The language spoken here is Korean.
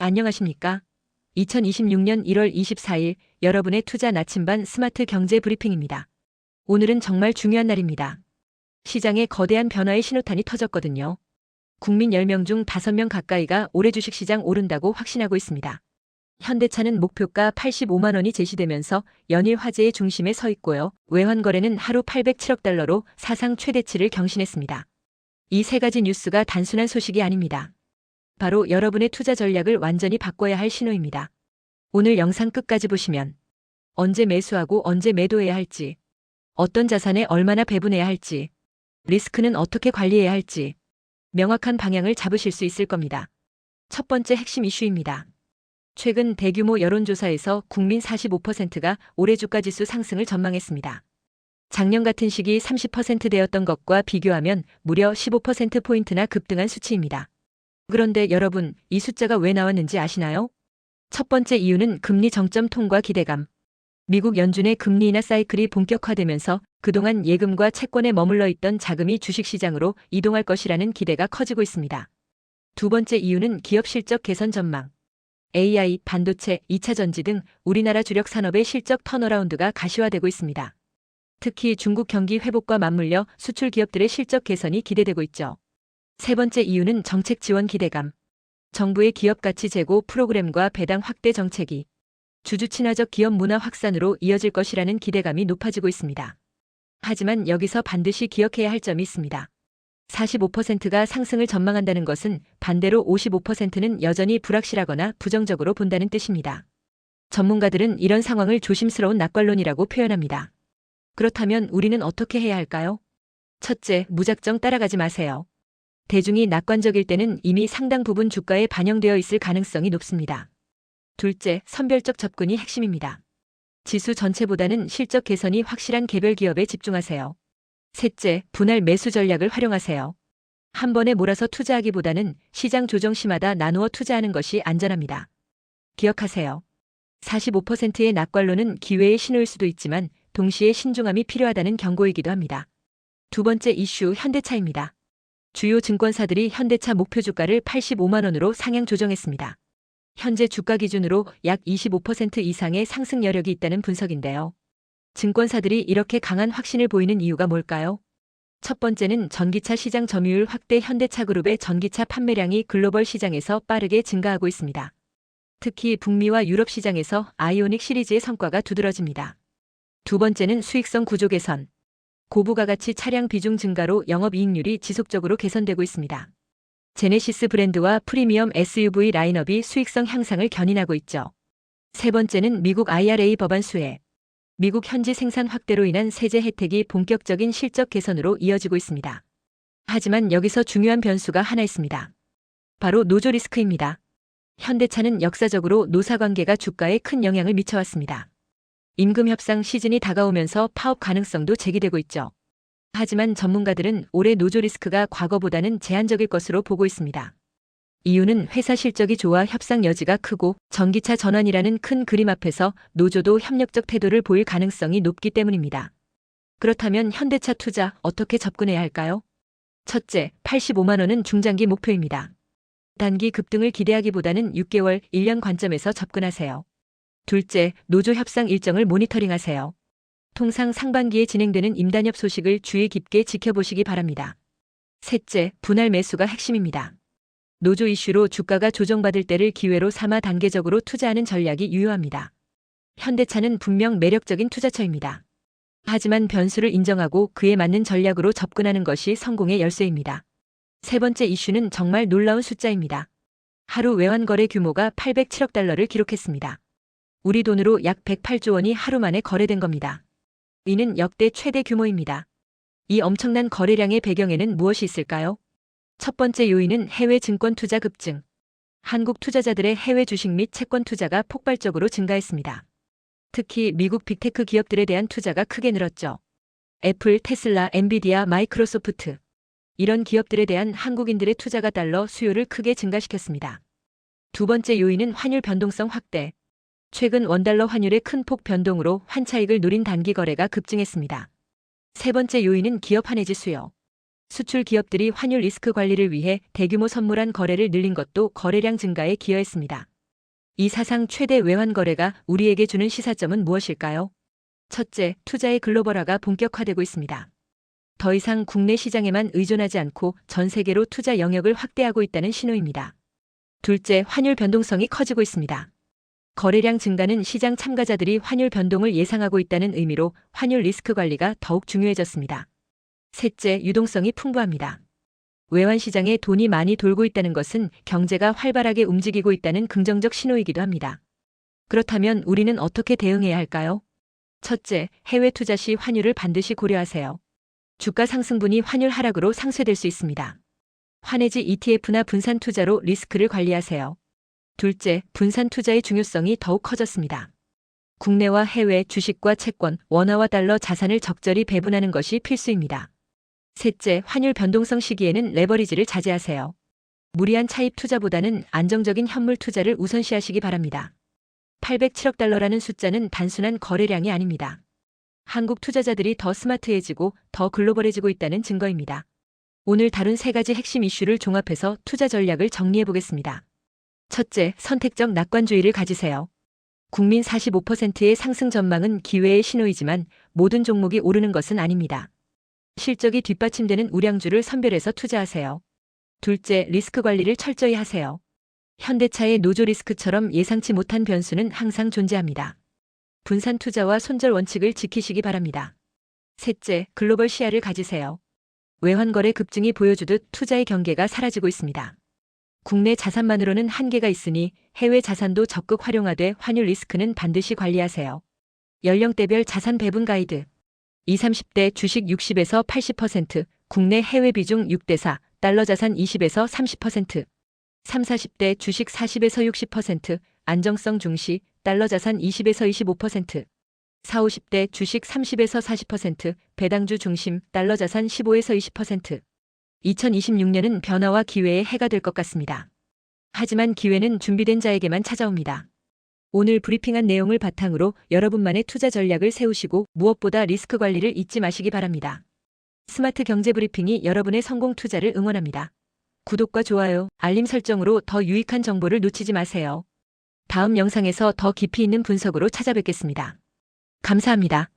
안녕하십니까? 2026년 1월 24일 여러분의 투자 나침반 스마트 경제 브리핑입니다. 오늘은 정말 중요한 날입니다. 시장에 거대한 변화의 신호탄이 터졌거든요. 국민 10명 중 5명 가까이가 올해 주식시장 오른다고 확신하고 있습니다. 현대차는 목표가 85만 원이 제시되면서 연일 화제의 중심에 서 있고요. 외환 거래는 하루 807억 달러로 사상 최대치를 경신했습니다. 이 세 가지 뉴스가 단순한 소식이 아닙니다. 바로 여러분의 투자 전략을 완전히 바꿔야 할 신호입니다. 오늘 영상 끝까지 보시면 언제 매수하고 언제 매도해야 할지, 어떤 자산에 얼마나 배분해야 할지, 리스크는 어떻게 관리해야 할지 명확한 방향을 잡으실 수 있을 겁니다. 첫 번째 핵심 이슈입니다. 최근 대규모 여론조사에서 국민 45%가 올해 주가지수 상승을 전망했습니다. 작년 같은 시기 30%대였던 것과 비교하면 무려 15%포인트나 급등한 수치입니다. 그런데 여러분, 이 숫자가 왜 나왔는지 아시나요? 첫 번째 이유는 금리 정점 통과 기대감. 미국 연준의 금리 인하 사이클이 본격화되면서 그동안 예금과 채권에 머물러 있던 자금이 주식시장으로 이동할 것이라는 기대가 커지고 있습니다. 두 번째 이유는 기업 실적 개선 전망. AI, 반도체, 2차 전지 등 우리나라 주력 산업의 실적 턴어라운드가 가시화되고 있습니다. 특히 중국 경기 회복과 맞물려 수출 기업들의 실적 개선이 기대되고 있죠. 세 번째 이유는 정책 지원 기대감. 정부의 기업 가치 제고 프로그램과 배당 확대 정책이 주주 친화적 기업 문화 확산으로 이어질 것이라는 기대감이 높아지고 있습니다. 하지만 여기서 반드시 기억해야 할 점이 있습니다. 45%가 상승을 전망한다는 것은 반대로 55%는 여전히 불확실하거나 부정적으로 본다는 뜻입니다. 전문가들은 이런 상황을 조심스러운 낙관론이라고 표현합니다. 그렇다면 우리는 어떻게 해야 할까요? 첫째, 무작정 따라가지 마세요. 대중이 낙관적일 때는 이미 상당 부분 주가에 반영되어 있을 가능성이 높습니다. 둘째, 선별적 접근이 핵심입니다. 지수 전체보다는 실적 개선이 확실한 개별 기업에 집중하세요. 셋째, 분할 매수 전략을 활용하세요. 한 번에 몰아서 투자하기보다는 시장 조정 시마다 나누어 투자하는 것이 안전합니다. 기억하세요. 45%의 낙관론은 기회의 신호일 수도 있지만 동시에 신중함이 필요하다는 경고이기도 합니다. 두 번째 이슈, 현대차입니다. 주요 증권사들이 현대차 목표 주가를 85만 원으로 상향 조정했습니다. 현재 주가 기준으로 약 25% 이상의 상승 여력이 있다는 분석인데요. 증권사들이 이렇게 강한 확신을 보이는 이유가 뭘까요? 첫 번째는 전기차 시장 점유율 확대. 현대차 그룹의 전기차 판매량이 글로벌 시장에서 빠르게 증가하고 있습니다. 특히 북미와 유럽 시장에서 아이오닉 시리즈의 성과가 두드러집니다. 두 번째는 수익성 구조 개선. 고부가가치 차량 비중 증가로 영업이익률이 지속적으로 개선되고 있습니다. 제네시스 브랜드와 프리미엄 SUV 라인업이 수익성 향상을 견인하고 있죠. 세 번째는 미국 IRA 법안 수혜. 미국 현지 생산 확대로 인한 세제 혜택이 본격적인 실적 개선으로 이어지고 있습니다. 하지만 여기서 중요한 변수가 하나 있습니다. 바로 노조 리스크입니다. 현대차는 역사적으로 노사관계가 주가에 큰 영향을 미쳐왔습니다. 임금 협상 시즌이 다가오면서 파업 가능성도 제기되고 있죠. 하지만 전문가들은 올해 노조 리스크가 과거보다는 제한적일 것으로 보고 있습니다. 이유는 회사 실적이 좋아 협상 여지가 크고 전기차 전환이라는 큰 그림 앞에서 노조도 협력적 태도를 보일 가능성이 높기 때문입니다. 그렇다면 현대차 투자 어떻게 접근해야 할까요? 첫째, 85만 원은 중장기 목표입니다. 단기 급등을 기대하기보다는 6개월, 1년 관점에서 접근하세요. 둘째, 노조 협상 일정을 모니터링하세요. 통상 상반기에 진행되는 임단협 소식을 주의 깊게 지켜보시기 바랍니다. 셋째, 분할 매수가 핵심입니다. 노조 이슈로 주가가 조정받을 때를 기회로 삼아 단계적으로 투자하는 전략이 유효합니다. 현대차는 분명 매력적인 투자처입니다. 하지만 변수를 인정하고 그에 맞는 전략으로 접근하는 것이 성공의 열쇠입니다. 세 번째 이슈는 정말 놀라운 숫자입니다. 하루 외환 거래 규모가 807억 달러를 기록했습니다. 우리 돈으로 약 108조 원이 하루 만에 거래된 겁니다. 이는 역대 최대 규모입니다. 이 엄청난 거래량의 배경에는 무엇이 있을까요? 첫 번째 요인은 해외 증권 투자 급증. 한국 투자자들의 해외 주식 및 채권 투자가 폭발적으로 증가했습니다. 특히 미국 빅테크 기업들에 대한 투자가 크게 늘었죠. 애플, 테슬라, 엔비디아, 마이크로소프트. 이런 기업들에 대한 한국인들의 투자가 달러 수요를 크게 증가시켰습니다. 두 번째 요인은 환율 변동성 확대. 최근 원달러 환율의 큰 폭 변동으로 환차익을 노린 단기 거래가 급증했습니다. 세 번째 요인은 기업 환해지 수요. 수출 기업들이 환율 리스크 관리를 위해 대규모 선물한 거래를 늘린 것도 거래량 증가에 기여했습니다. 이 사상 최대 외환 거래가 우리에게 주는 시사점은 무엇일까요? 첫째, 투자의 글로벌화가 본격화되고 있습니다. 더 이상 국내 시장에만 의존하지 않고 전 세계로 투자 영역을 확대하고 있다는 신호입니다. 둘째, 환율 변동성이 커지고 있습니다. 거래량 증가는 시장 참가자들이 환율 변동을 예상하고 있다는 의미로 환율 리스크 관리가 더욱 중요해졌습니다. 셋째, 유동성이 풍부합니다. 외환 시장에 돈이 많이 돌고 있다는 것은 경제가 활발하게 움직이고 있다는 긍정적 신호이기도 합니다. 그렇다면 우리는 어떻게 대응해야 할까요? 첫째, 해외 투자 시 환율을 반드시 고려하세요. 주가 상승분이 환율 하락으로 상쇄될 수 있습니다. 환해지 ETF나 분산 투자로 리스크를 관리하세요. 둘째, 분산 투자의 중요성이 더욱 커졌습니다. 국내와 해외 주식과 채권, 원화와 달러 자산을 적절히 배분하는 것이 필수입니다. 셋째, 환율 변동성 시기에는 레버리지를 자제하세요. 무리한 차입 투자보다는 안정적인 현물 투자를 우선시하시기 바랍니다. 807억 달러라는 숫자는 단순한 거래량이 아닙니다. 한국 투자자들이 더 스마트해지고 더 글로벌해지고 있다는 증거입니다. 오늘 다룬 3가지 핵심 이슈를 종합해서 투자 전략을 정리해 보겠습니다. 첫째, 선택적 낙관주의를 가지세요. 국민 45%의 상승 전망은 기회의 신호이지만 모든 종목이 오르는 것은 아닙니다. 실적이 뒷받침되는 우량주를 선별해서 투자하세요. 둘째, 리스크 관리를 철저히 하세요. 현대차의 노조 리스크처럼 예상치 못한 변수는 항상 존재합니다. 분산 투자와 손절 원칙을 지키시기 바랍니다. 셋째, 글로벌 시야를 가지세요. 외환 거래 급증이 보여주듯 투자의 경계가 사라지고 있습니다. 국내 자산만으로는 한계가 있으니 해외 자산도 적극 활용하되 환율 리스크는 반드시 관리하세요. 연령대별 자산 배분 가이드. 20, 30대 주식 60에서 80%, 국내 해외 비중 6대4, 달러 자산 20에서 30%. 30, 40대 주식 40에서 60%, 안정성 중시, 달러 자산 20에서 25%. 40, 50대 주식 30에서 40%, 배당주 중심, 달러 자산 15에서 20%. 2026년은 변화와 기회의 해가 될 것 같습니다. 하지만 기회는 준비된 자에게만 찾아옵니다. 오늘 브리핑한 내용을 바탕으로 여러분만의 투자 전략을 세우시고 무엇보다 리스크 관리를 잊지 마시기 바랍니다. 스마트 경제 브리핑이 여러분의 성공 투자를 응원합니다. 구독과 좋아요, 알림 설정으로 더 유익한 정보를 놓치지 마세요. 다음 영상에서 더 깊이 있는 분석으로 찾아뵙겠습니다. 감사합니다.